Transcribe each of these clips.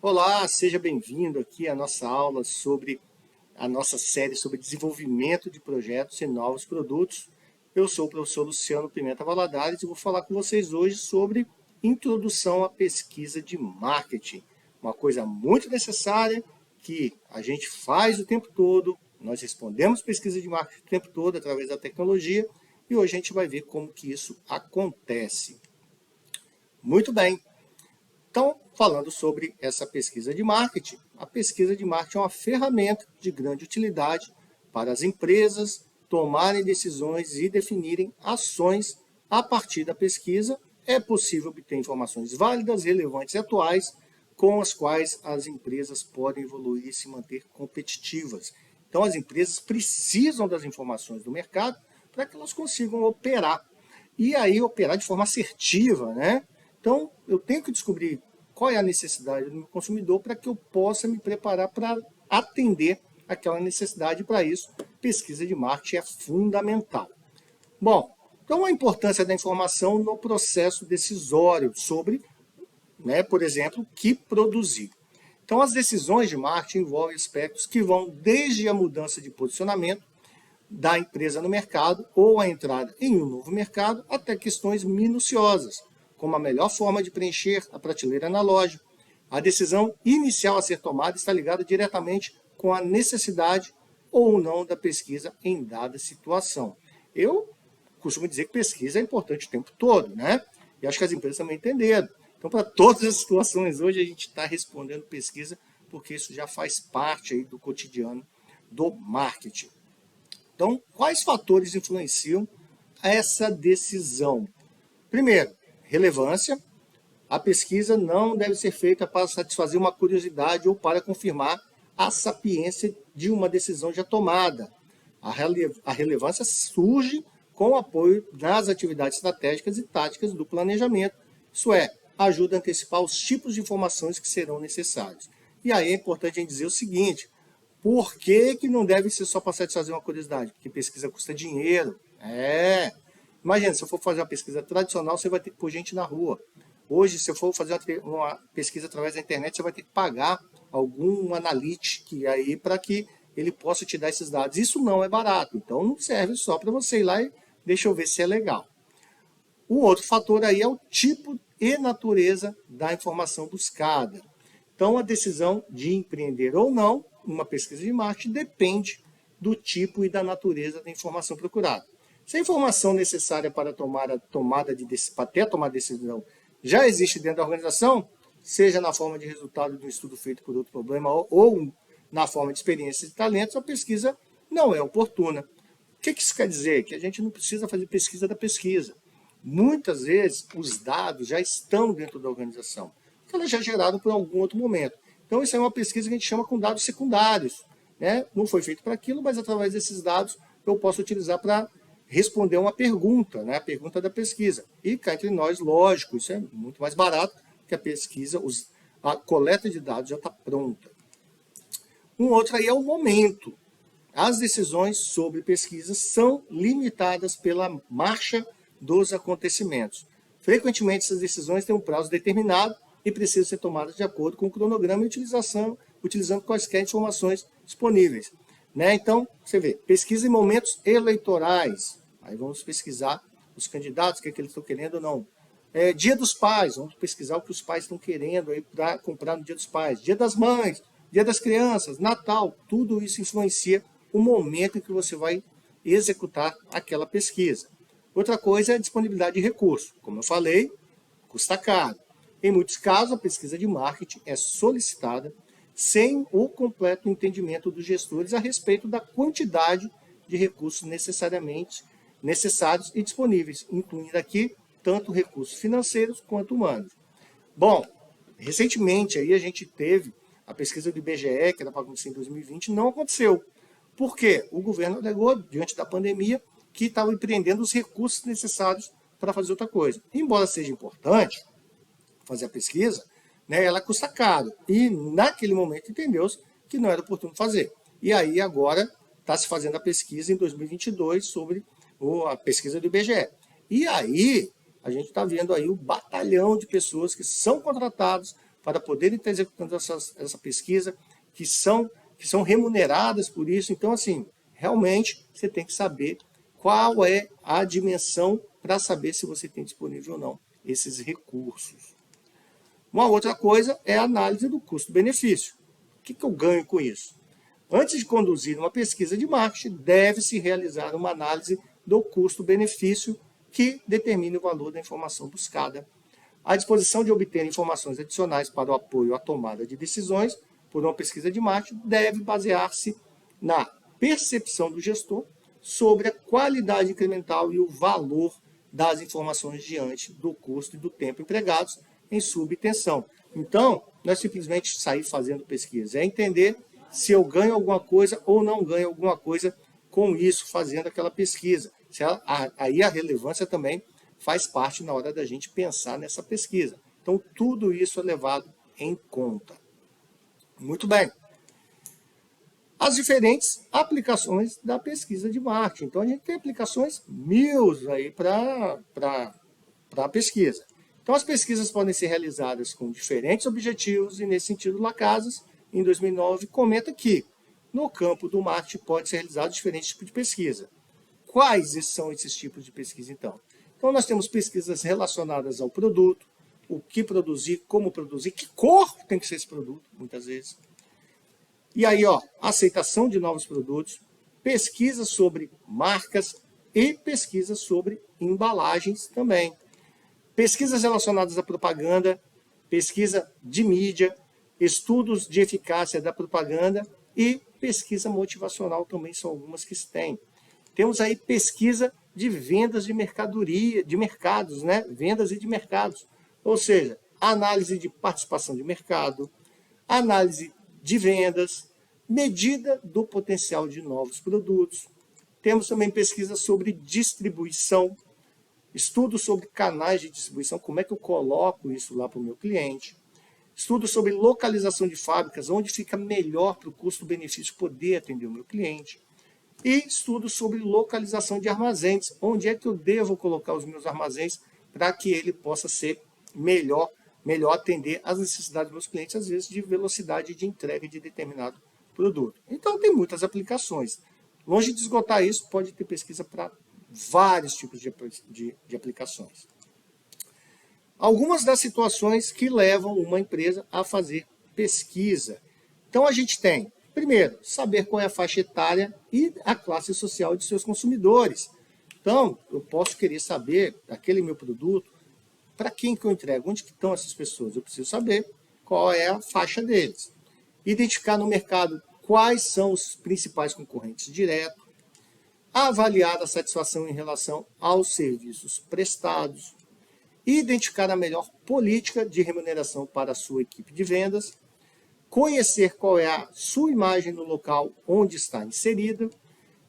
Olá, seja bem-vindo aqui à nossa aula sobre a nossa série sobre desenvolvimento de projetos e novos produtos. Eu sou o professor Luciano Pimenta Valadares e vou falar com vocês hoje sobre introdução à pesquisa de marketing. Uma coisa muito necessária que a gente faz o tempo todo, nós respondemos pesquisa de marketing o tempo todo através da tecnologia e hoje a gente vai ver como que isso acontece. Muito bem. Então, falando sobre essa pesquisa de marketing, a pesquisa de marketing é uma ferramenta de grande utilidade para as empresas tomarem decisões e definirem ações a partir da pesquisa. É possível obter informações válidas, relevantes e atuais, com as quais as empresas podem evoluir e se manter competitivas. Então, as empresas precisam das informações do mercado para que elas consigam operar. E aí, operar de forma assertiva, né? Então, eu tenho que descobrir qual é a necessidade do meu consumidor para que eu possa me preparar para atender aquela necessidade. Para isso, pesquisa de marketing é fundamental. Bom, então a importância da informação no processo decisório sobre, por exemplo, o que produzir. Então, as decisões de marketing envolvem aspectos que vão desde a mudança de posicionamento da empresa no mercado ou a entrada em um novo mercado, até questões minuciosas, como a melhor forma de preencher a prateleira na loja. A decisão inicial a ser tomada está ligada diretamente com a necessidade ou não da pesquisa em dada situação. Eu costumo dizer que pesquisa é importante o tempo todo, né? E acho que as empresas também entenderam. Então, para todas as situações, hoje a gente está respondendo pesquisa, porque isso já faz parte aí do cotidiano do marketing. Então, quais fatores influenciam essa decisão? Primeiro, relevância. A pesquisa não deve ser feita para satisfazer uma curiosidade ou para confirmar a sapiência de uma decisão já tomada. A relevância surge com o apoio das atividades estratégicas e táticas do planejamento. Isso é, ajuda a antecipar os tipos de informações que serão necessários. E aí é importante a gente dizer o seguinte: por que não deve ser só para satisfazer uma curiosidade? Porque pesquisa custa dinheiro. Imagina, se eu for fazer uma pesquisa tradicional, você vai ter que pôr gente na rua. Hoje, se eu for fazer uma pesquisa através da internet, você vai ter que pagar algum analytics aí para que ele possa te dar esses dados. Isso não é barato, então não serve só para você ir lá e deixa eu ver se é legal. O outro fator aí é o tipo e natureza da informação buscada. Então, a decisão de empreender ou não uma pesquisa de marketing depende do tipo e da natureza da informação procurada. Se a informação necessária para ter a tomada de decisão já existe dentro da organização, seja na forma de resultado de um estudo feito por outro problema ou na forma de experiências e talentos, a pesquisa não é oportuna. O que isso quer dizer? Que a gente não precisa fazer pesquisa da pesquisa. Muitas vezes, os dados já estão dentro da organização, porque elas já geraram por algum outro momento. Então, isso é uma pesquisa que a gente chama com dados secundários. Não foi feito para aquilo, mas através desses dados eu posso utilizar para responder uma pergunta, a pergunta da pesquisa. E cá entre nós, lógico, isso é muito mais barato que a pesquisa, a coleta de dados já está pronta. Um outro aí é o momento. As decisões sobre pesquisa são limitadas pela marcha dos acontecimentos. Frequentemente, essas decisões têm um prazo determinado e precisam ser tomadas de acordo com o cronograma e utilizando quaisquer informações disponíveis. Então, você vê, pesquisa em momentos eleitorais. Aí vamos pesquisar os candidatos, o que eles estão querendo ou não. Dia dos Pais, vamos pesquisar o que os pais estão querendo para comprar no Dia dos Pais. Dia das Mães, Dia das Crianças, Natal, tudo isso influencia o momento em que você vai executar aquela pesquisa. Outra coisa é a disponibilidade de recursos. Como eu falei, custa caro. Em muitos casos, a pesquisa de marketing é solicitada sem o completo entendimento dos gestores a respeito da quantidade de recursos necessários e disponíveis, incluindo aqui tanto recursos financeiros quanto humanos. Bom, recentemente aí a gente teve a pesquisa do IBGE, que era para acontecer em 2020, não aconteceu. Por quê? O governo alegou, diante da pandemia, que estava empreendendo os recursos necessários para fazer outra coisa. Embora seja importante fazer a pesquisa, ela custa caro. E naquele momento entendeu-se que não era oportuno fazer. E aí agora está se fazendo a pesquisa em 2022 sobre a pesquisa do IBGE. E aí a gente está vendo aí o batalhão de pessoas que são contratados para poderem estar executando essa pesquisa, que são remuneradas por isso. Então, assim, realmente você tem que saber qual é a dimensão para saber se você tem disponível ou não esses recursos. Uma outra coisa é a análise do custo-benefício. O que eu ganho com isso? Antes de conduzir uma pesquisa de marketing, deve-se realizar uma análise do custo-benefício que determine o valor da informação buscada. A disposição de obter informações adicionais para o apoio à tomada de decisões por uma pesquisa de marketing deve basear-se na percepção do gestor sobre a qualidade incremental e o valor das informações diante do custo e do tempo empregados em sua obtenção. Então, não é simplesmente sair fazendo pesquisa, é entender se eu ganho alguma coisa ou não ganho alguma coisa com isso, fazendo aquela pesquisa. Aí a relevância também faz parte na hora da gente pensar nessa pesquisa. Então, tudo isso é levado em conta. Muito bem. As diferentes aplicações da pesquisa de marketing. Então, a gente tem aplicações mil aí para a pesquisa. Então, as pesquisas podem ser realizadas com diferentes objetivos e, nesse sentido, Lacazes, em 2009, comenta que, no campo do marketing, pode ser realizado diferentes tipos de pesquisa. Quais são esses tipos de pesquisa, então? Então, nós temos pesquisas relacionadas ao produto, o que produzir, como produzir, que cor tem que ser esse produto, muitas vezes. E aí, aceitação de novos produtos, pesquisa sobre marcas e pesquisa sobre embalagens também. Pesquisas relacionadas à propaganda, pesquisa de mídia, estudos de eficácia da propaganda e pesquisa motivacional também são algumas que se tem. Temos aí pesquisa de vendas de mercadoria, de mercados, né? Vendas e de mercados. Ou seja, análise de participação de mercado, análise de vendas, medida do potencial de novos produtos. Temos também pesquisa sobre distribuição, estudos sobre canais de distribuição, como é que eu coloco isso lá para o meu cliente. Estudos sobre localização de fábricas, onde fica melhor para o custo-benefício poder atender o meu cliente. E estudos sobre localização de armazéns, onde é que eu devo colocar os meus armazéns para que ele possa ser melhor atender às necessidades dos meus clientes, às vezes de velocidade de entrega de determinado produto. Então tem muitas aplicações. Longe de esgotar isso, pode ter pesquisa para vários tipos de aplicações. Algumas das situações que levam uma empresa a fazer pesquisa. Então a gente tem, primeiro, saber qual é a faixa etária e a classe social de seus consumidores. Então, eu posso querer saber aquele meu produto, para quem que eu entrego, onde que estão essas pessoas? Eu preciso saber qual é a faixa deles. Identificar no mercado quais são os principais concorrentes diretos, avaliar a satisfação em relação aos serviços prestados, identificar a melhor política de remuneração para a sua equipe de vendas, conhecer qual é a sua imagem no local onde está inserida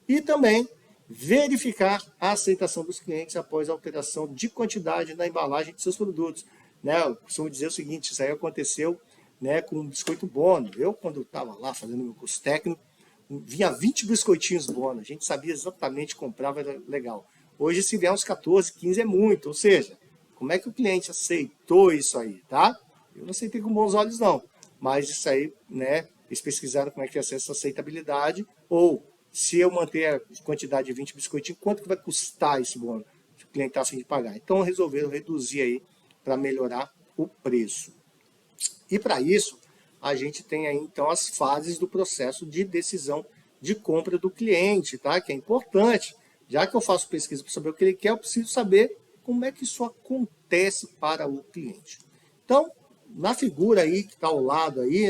e também verificar a aceitação dos clientes após a alteração de quantidade na embalagem de seus produtos. Eu costumo dizer o seguinte, isso aí aconteceu com um biscoito Bono. Eu, quando estava lá fazendo meu curso técnico, vinha 20 biscoitinhos Bono, a gente sabia exatamente, comprava, era legal. Hoje, se vier uns 14, 15 é muito, ou seja, como é que o cliente aceitou isso aí, tá? Eu não aceitei com bons olhos, não. Mas isso aí, eles pesquisaram como é que ia ser essa aceitabilidade, ou se eu manter a quantidade de 20 biscoitinhos, quanto que vai custar esse Bono, se o cliente está sem de pagar. Então, resolveram reduzir aí para melhorar o preço. E para isso, a gente tem aí, então, as fases do processo de decisão de compra do cliente, tá? Que é importante. Já que eu faço pesquisa para saber o que ele quer, eu preciso saber como é que isso acontece para o cliente. Então, na figura aí, que está ao lado aí,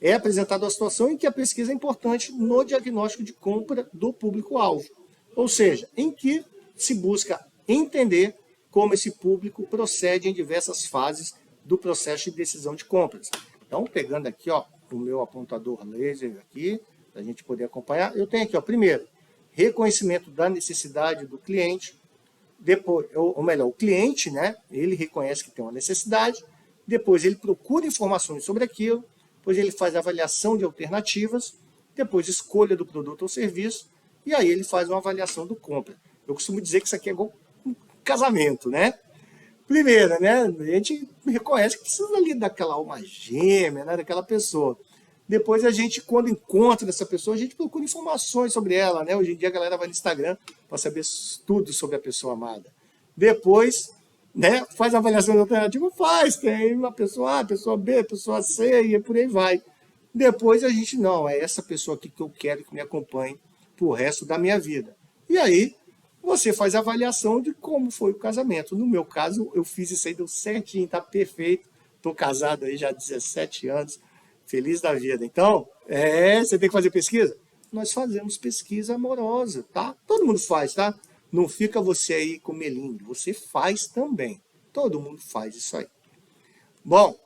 é apresentada a situação em que a pesquisa é importante no diagnóstico de compra do público-alvo. Ou seja, em que se busca entender como esse público procede em diversas fases do processo de decisão de compras. Então, pegando aqui o meu apontador laser aqui, para a gente poder acompanhar, eu tenho aqui, primeiro, reconhecimento da necessidade do cliente. Depois, ou melhor, o cliente, ele reconhece que tem uma necessidade, depois ele procura informações sobre aquilo, depois ele faz avaliação de alternativas, depois escolha do produto ou serviço, e aí ele faz uma avaliação do compra. Eu costumo dizer que isso aqui é igual um casamento, Primeiro, né? A gente reconhece que precisa ali daquela alma gêmea, né? Daquela pessoa. Depois a gente, quando encontra essa pessoa, a gente procura informações sobre ela, né? Hoje em dia a galera vai no Instagram para saber tudo sobre a pessoa amada. Depois, né? Faz a avaliação de alternativa, faz. Tem uma pessoa A, pessoa B, pessoa C e por aí vai. Depois a gente, não, é essa pessoa aqui que eu quero que me acompanhe pro resto da minha vida. E aí, você faz a avaliação de como foi o casamento. No meu caso, eu fiz isso aí, deu certinho, tá perfeito. Estou casado aí já há 17 anos, feliz da vida. Então, você tem que fazer pesquisa? Nós fazemos pesquisa amorosa, tá? Todo mundo faz, tá? Não fica você aí com melindre, você faz também. Todo mundo faz isso aí. Bom,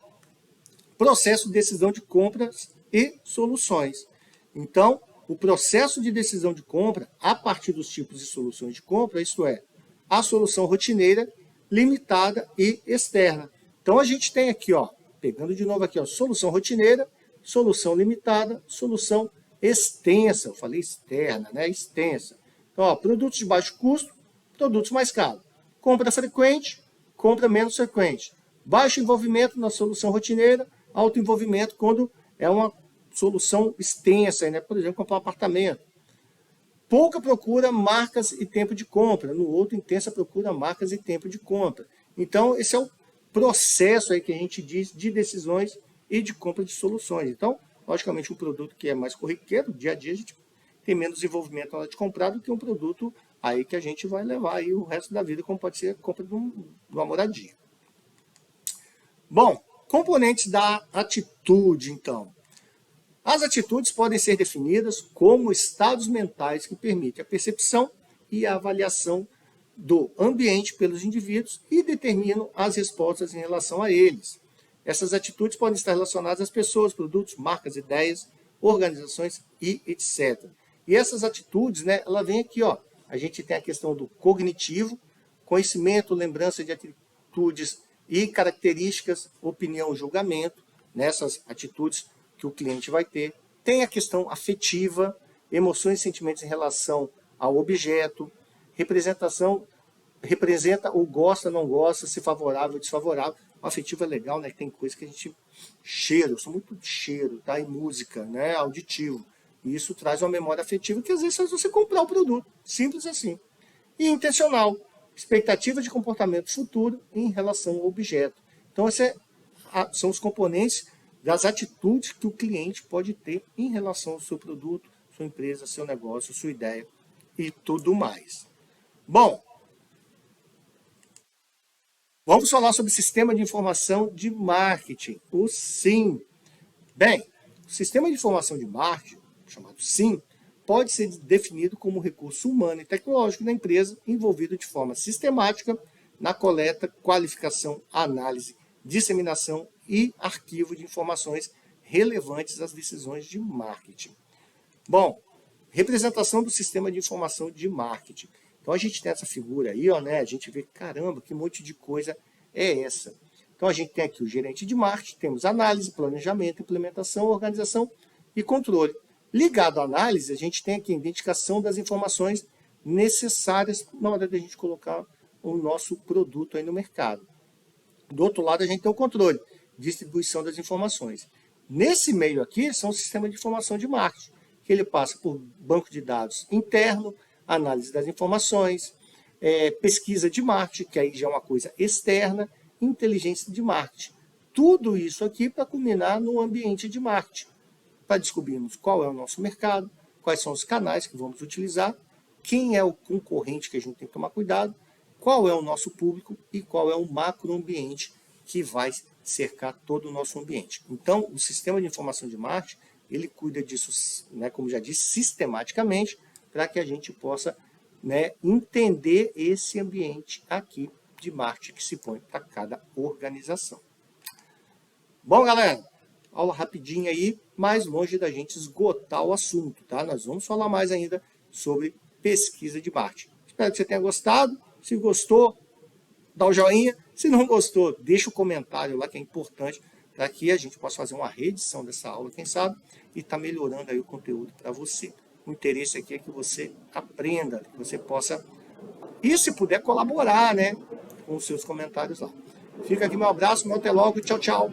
processo de decisão de compras e soluções. Então, o processo de decisão de compra, a partir dos tipos de soluções de compra, isto é, a solução rotineira, limitada e externa. Então, a gente tem aqui, ó, pegando de novo aqui, ó, solução rotineira, solução limitada, solução extensa. Eu falei externa, né? Extensa. Então, ó, produtos de baixo custo, produtos mais caros. Compra frequente, compra menos frequente. Baixo envolvimento na solução rotineira, alto envolvimento quando é uma solução extensa, né? Por exemplo, comprar um apartamento. Pouca procura, marcas e tempo de compra. No outro, intensa procura, marcas e tempo de compra. Então, esse é o processo aí que a gente diz de decisões e de compra de soluções. Então, logicamente, um produto que é mais corriqueiro, dia a dia, a gente tem menos envolvimento na hora de comprar do que um produto aí que a gente vai levar aí o resto da vida, como pode ser a compra de uma moradia. Bom, componentes da atitude, então. As atitudes podem ser definidas como estados mentais que permitem a percepção e a avaliação do ambiente pelos indivíduos e determinam as respostas em relação a eles. Essas atitudes podem estar relacionadas às pessoas, produtos, marcas, ideias, organizações e etc. E essas atitudes, né, ela vem aqui, ó. A gente tem a questão do cognitivo, conhecimento, lembrança de atitudes e características, opinião, julgamento, nessas atitudes que o cliente vai ter. Tem a questão afetiva, emoções e sentimentos em relação ao objeto, representação, representa ou gosta, não gosta, se favorável ou desfavorável. O afetivo é legal, né? Tem coisa que a gente... Cheiro, eu sou muito de cheiro, tá? E música, né? Auditivo. E isso traz uma memória afetiva que às vezes faz você comprar o produto. Simples assim. E intencional, expectativa de comportamento futuro em relação ao objeto. Então, esses são os componentes das atitudes que o cliente pode ter em relação ao seu produto, sua empresa, seu negócio, sua ideia e tudo mais. Bom, vamos falar sobre sistema de informação de marketing, o SIM. Bem, o sistema de informação de marketing, chamado SIM, pode ser definido como recurso humano e tecnológico da empresa envolvido de forma sistemática na coleta, qualificação, análise, disseminação e arquivo de informações relevantes às decisões de marketing. Bom, representação do sistema de informação de marketing. Então a gente tem essa figura aí, ó, né? A gente vê, caramba, que monte de coisa é essa. Então a gente tem aqui o gerente de marketing, temos análise, planejamento, implementação, organização e controle. Ligado à análise, a gente tem aqui a identificação das informações necessárias na hora de a gente colocar o nosso produto aí no mercado. Do outro lado, a gente tem o controle, distribuição das informações. Nesse meio aqui, são os sistemas de informação de marketing, que ele passa por banco de dados interno, análise das informações, pesquisa de marketing, que aí já é uma coisa externa, inteligência de marketing. Tudo isso aqui para culminar no ambiente de marketing, para descobrirmos qual é o nosso mercado, quais são os canais que vamos utilizar, quem é o concorrente que a gente tem que tomar cuidado, qual é o nosso público e qual é o macroambiente que vai cercar todo o nosso ambiente. Então, o sistema de informação de marketing, ele cuida disso, né, como já disse, sistematicamente, para que a gente possa, né, entender esse ambiente aqui de marketing que se põe para cada organização. Bom, galera, aula rapidinha aí, mais longe da gente esgotar o assunto, tá? Nós vamos falar mais ainda sobre pesquisa de marketing. Espero que você tenha gostado. Se gostou, dá o joinha. Se não gostou, deixa o comentário lá, que é importante, para que a gente possa fazer uma reedição dessa aula, quem sabe, e tá melhorando aí o conteúdo para você. O interesse aqui é que você aprenda, que você possa, e se puder colaborar, né? com os seus comentários lá. Fica aqui meu abraço, meu até logo, tchau, tchau.